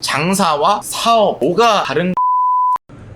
장사와 사업 뭐가 다른?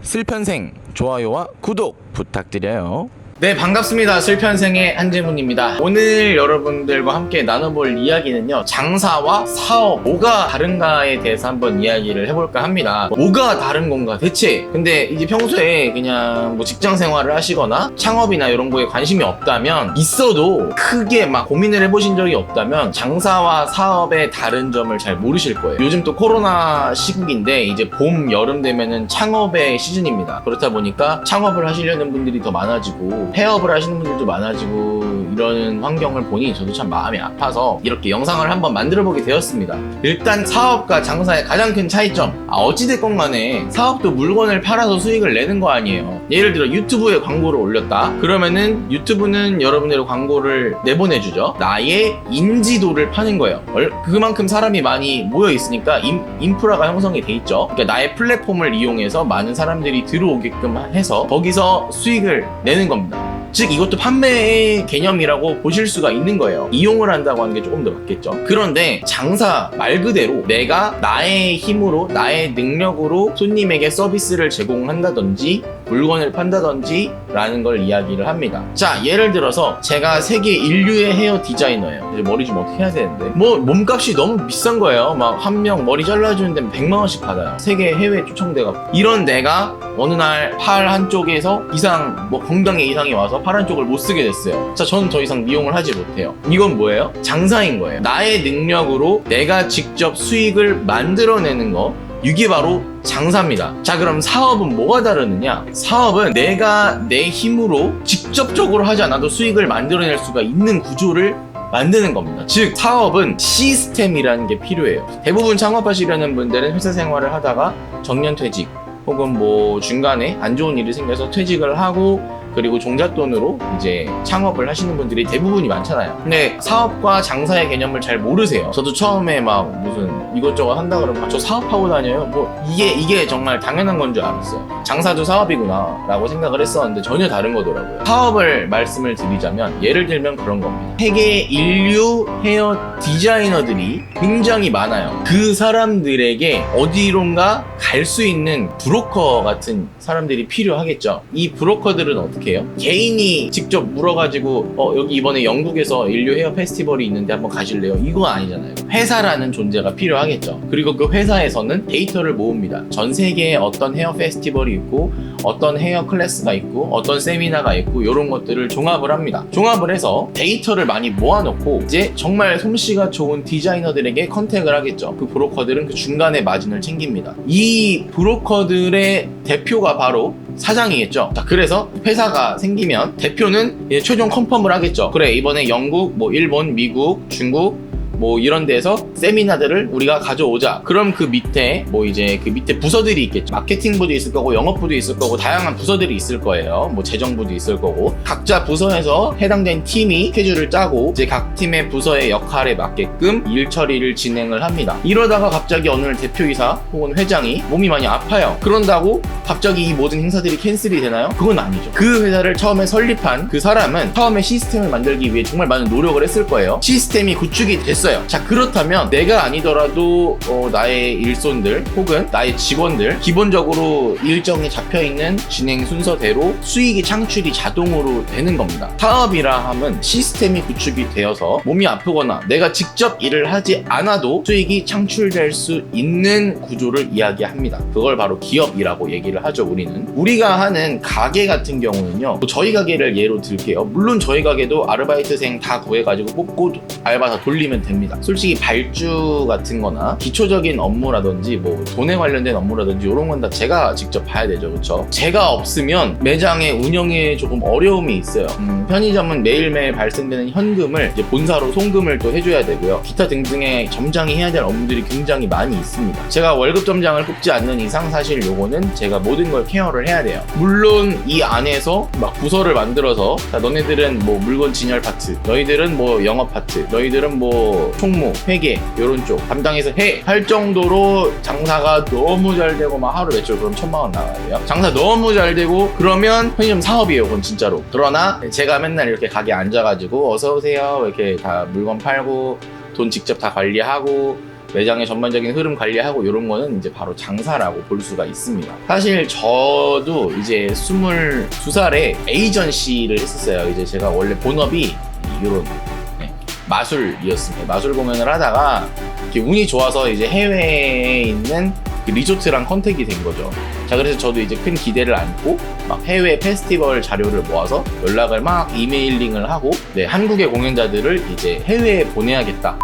슬편생 좋아요와 구독 부탁드려요. 네, 반갑습니다. 슬편생의 한재문입니다. 오늘 여러분들과 함께 나눠볼 이야기는요, 장사와 사업 뭐가 다른가에 대해서 한번 이야기를 해볼까 합니다. 뭐가 다른 건가 대체? 근데 이제 평소에 그냥 뭐 직장 생활을 하시거나 창업이나 이런 거에 관심이 없다면, 있어도 크게 막 고민을 해보신 적이 없다면 장사와 사업의 다른 점을 잘 모르실 거예요. 요즘 또 코로나 시국인데 이제 봄, 여름 되면은 창업의 시즌입니다. 그렇다 보니까 창업을 하시려는 분들이 더 많아지고 폐업을 하시는 분들도 많아지고 이런 환경을 보니 저도 참 마음이 아파서 이렇게 영상을 한번 만들어 보게 되었습니다. 일단 사업과 장사의 가장 큰 차이점, 어찌됐건 간에 사업도 물건을 팔아서 수익을 내는 거 아니에요. 예를 들어 유튜브에 광고를 올렸다 그러면은 유튜브는 여러분들의 광고를 내보내주죠. 나의 인지도를 파는 거예요. 그만큼 사람이 많이 모여 있으니까 인프라가 형성이 돼 있죠. 그러니까 나의 플랫폼을 이용해서 많은 사람들이 들어오게끔 해서 거기서 수익을 내는 겁니다. 즉 이것도 판매의 개념이라고 보실 수가 있는 거예요. 이용을 한다고 하는 게 조금 더 맞겠죠. 그런데 장사 말 그대로 내가 나의 힘으로, 나의 능력으로 손님에게 서비스를 제공한다든지 물건을 판다든지 라는 걸 이야기를 합니다. 자, 예를 들어서 제가 세계 인류의 헤어 디자이너예요. 이제 머리 좀 어떻게 해야 되는데 뭐 몸값이 너무 비싼 거예요. 막 한 명 머리 잘라주는 데는 100만 원씩 받아요. 세계 해외 초청돼가. 이런 내가 어느 날 팔 한쪽에서 이상 뭐 건강에 이상이 와서 팔 한쪽을 못 쓰게 됐어요. 자, 저는 더 이상 미용을 하지 못해요. 이건 뭐예요? 장사인 거예요. 나의 능력으로 내가 직접 수익을 만들어내는 거, 이게 바로 장사입니다. 자, 그럼 사업은 뭐가 다르느냐? 사업은 내가 내 힘으로 직접적으로 하지 않아도 수익을 만들어낼 수가 있는 구조를 만드는 겁니다. 즉 사업은 시스템이라는 게 필요해요. 대부분 창업하시려는 분들은 회사 생활을 하다가 정년퇴직 혹은 뭐 중간에 안 좋은 일이 생겨서 퇴직을 하고 그리고 종잣돈으로 이제 창업을 하시는 분들이 대부분이 많잖아요. 근데 사업과 장사의 개념을 잘 모르세요. 저도 처음에 막 무슨 이것저것 한다 그러면 저 사업하고 다녀요? 뭐 이게 정말 당연한 건 줄 알았어요. 장사도 사업이구나 라고 생각을 했었는데 전혀 다른 거더라고요. 사업을 말씀을 드리자면 예를 들면 그런 겁니다. 세계 인류 헤어 디자이너들이 굉장히 많아요. 그 사람들에게 어디론가 갈 수 있는 브로커 같은 사람들이 필요하겠죠. 이 브로커들은 어떻게 해요? 개인이 직접 물어가지고 여기 이번에 영국에서 인류 헤어 페스티벌이 있는데 한번 가실래요? 이거 아니잖아요. 회사라는 존재가 필요하겠죠. 그리고 그 회사에서는 데이터를 모읍니다. 전 세계에 어떤 헤어 페스티벌이 있고 어떤 헤어 클래스가 있고 어떤 세미나가 있고 이런 것들을 종합을 합니다. 종합을 해서 데이터를 많이 모아놓고 이제 정말 솜씨가 좋은 디자이너들에게 컨택을 하겠죠. 그 브로커들은 그 중간에 마진을 챙깁니다. 이 브로커들의 대표가 바로 사장이겠죠. 자, 그래서 회사가 생기면 대표는 최종 컨펌을 하겠죠. 그래, 이번에 영국, 뭐 일본, 미국, 중국 뭐 이런 데서 세미나들을 우리가 가져오자. 그럼 그 밑에 뭐 이제 그 밑에 부서들이 있겠죠. 마케팅부도 있을 거고 영업부도 있을 거고 다양한 부서들이 있을 거예요. 뭐 재정부도 있을 거고 각자 부서에서 해당된 팀이 스케줄을 짜고 이제 각 팀의 부서의 역할에 맞게끔 일 처리를 진행을 합니다. 이러다가 갑자기 어느 날 대표이사 혹은 회장이 몸이 많이 아파요. 그런다고 갑자기 이 모든 행사들이 캔슬이 되나요? 그건 아니죠. 그 회사를 처음에 설립한 그 사람은 처음에 시스템을 만들기 위해 정말 많은 노력을 했을 거예요. 시스템이 구축이 됐어요. 자, 그렇다면 내가 아니더라도 나의 일손들 혹은 나의 직원들 기본적으로 일정이 잡혀있는 진행 순서대로 수익이 창출이 자동으로 되는 겁니다. 사업이라 함은 시스템이 구축이 되어서 몸이 아프거나 내가 직접 일을 하지 않아도 수익이 창출될 수 있는 구조를 이야기합니다. 그걸 바로 기업이라고 얘기를 하죠. 우리가 하는 가게 같은 경우는요, 저희 가게를 예로 들게요. 물론 저희 가게도 아르바이트생 다 구해가지고 뽑고 알바 다 돌리면 됩니다. 솔직히 발주 같은 거나 기초적인 업무라든지 뭐 돈에 관련된 업무라든지 이런 건 다 제가 직접 봐야 되죠. 그렇죠? 제가 없으면 매장의 운영에 조금 어려움이 있어요. 편의점은 매일매일 발생되는 현금을 이제 본사로 송금을 또 해줘야 되고요. 기타 등등의 점장이 해야 될 업무들이 굉장히 많이 있습니다. 제가 월급 점장을 뽑지 않는 이상 사실 요거는 제가 모든 걸 케어를 해야 돼요. 물론 이 안에서 막 부서를 만들어서 자, 너네들은 뭐 물건 진열 파트, 너희들은 뭐 영업 파트, 너희들은 뭐 총무, 회계 이런 쪽 담당해서 할 정도로 장사가 너무 잘 되고 막 하루 매출 그럼 1,000만 원 나가야 돼요. 장사 너무 잘 되고 그러면 편의점 사업이에요. 그건 진짜로. 그러나 제가 맨날 이렇게 가게 앉아가지고 어서 오세요 이렇게 다 물건 팔고 돈 직접 다 관리하고 매장의 전반적인 흐름 관리하고 이런 거는 이제 바로 장사라고 볼 수가 있습니다. 사실 저도 이제 22살에 에이전시를 했었어요. 이제 제가 원래 본업이 이런 마술이었습니다. 마술 공연을 하다가 이렇게 운이 좋아서 이제 해외에 있는 리조트랑 컨택이 된 거죠. 자, 그래서 저도 이제 큰 기대를 안고 막 해외 페스티벌 자료를 모아서 연락을 막 이메일링을 하고 한국의 공연자들을 이제 해외에 보내야겠다.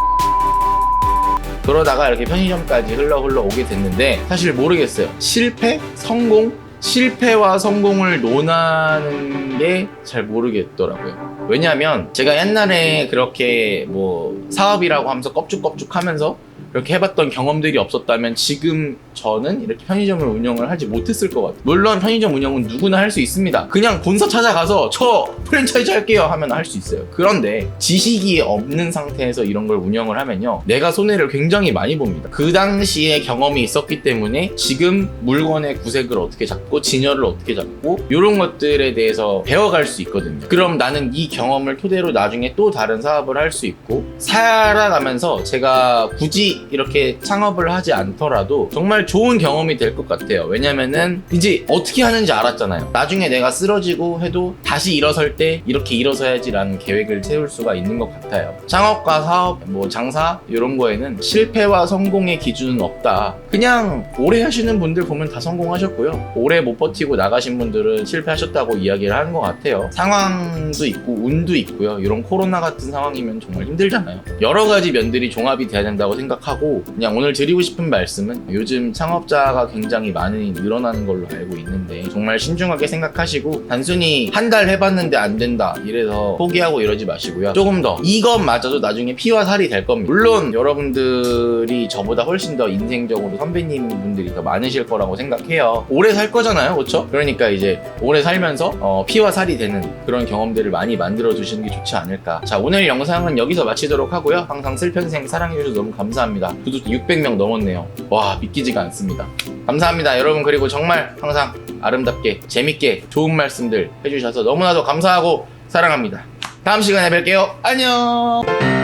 그러다가 이렇게 편의점까지 흘러 오게 됐는데 사실 모르겠어요. 실패? 성공? 실패와 성공을 논하는 게 잘 모르겠더라고요. 왜냐하면 제가 옛날에 그렇게 뭐 사업이라고 하면서 껍죽껍죽 하면서 이렇게 해봤던 경험들이 없었다면 지금 저는 이렇게 편의점을 운영을 하지 못했을 것 같아요. 물론 편의점 운영은 누구나 할 수 있습니다. 그냥 본사 찾아가서 저 프랜차이즈 할게요 하면 할 수 있어요. 그런데 지식이 없는 상태에서 이런 걸 운영을 하면요, 내가 손해를 굉장히 많이 봅니다. 그 당시에 경험이 있었기 때문에 지금 물건의 구색을 어떻게 잡고 진열을 어떻게 잡고 이런 것들에 대해서 배워갈 수 있거든요. 그럼 나는 이 경험을 토대로 나중에 또 다른 사업을 할 수 있고, 살아가면서 제가 굳이 이렇게 창업을 하지 않더라도 정말 좋은 경험이 될 것 같아요. 왜냐면은 이제 어떻게 하는지 알았잖아요. 나중에 내가 쓰러지고 해도 다시 일어설 때 이렇게 일어서야지라는 계획을 세울 수가 있는 것 같아요. 창업과 사업, 뭐 장사 이런 거에는 실패와 성공의 기준은 없다. 그냥 오래 하시는 분들 보면 다 성공하셨고요, 오래 못 버티고 나가신 분들은 실패하셨다고 이야기를 하는 것 같아요. 상황도 있고 운도 있고요. 이런 코로나 같은 상황이면 정말 힘들잖아요. 여러 가지 면들이 종합이 돼야 된다고 생각하고, 그냥 오늘 드리고 싶은 말씀은 요즘 창업자가 굉장히 많이 늘어나는 걸로 알고 있는데 정말 신중하게 생각하시고, 단순히 한 달 해봤는데 안 된다 이래서 포기하고 이러지 마시고요. 조금 더 이것마저도 나중에 피와 살이 될 겁니다. 물론 여러분들이 저보다 훨씬 더 인생적으로 선배님 분들이 더 많으실 거라고 생각해요. 오래 살 거잖아요, 그렇죠? 그러니까 이제 오래 살면서 피와 살이 되는 그런 경험들을 많이 만들어 두시는 게 좋지 않을까. 자, 오늘 영상은 여기서 마치도록 하고요. 항상 슬편생 사랑해주셔서 너무 감사합니다. 구독 600명 넘었네요. 와, 믿기지가 않습니다. 감사합니다 여러분. 그리고 정말 항상 아름답게 재밌게 좋은 말씀들 해주셔서 너무나도 감사하고 사랑합니다. 다음 시간에 뵐게요. 안녕.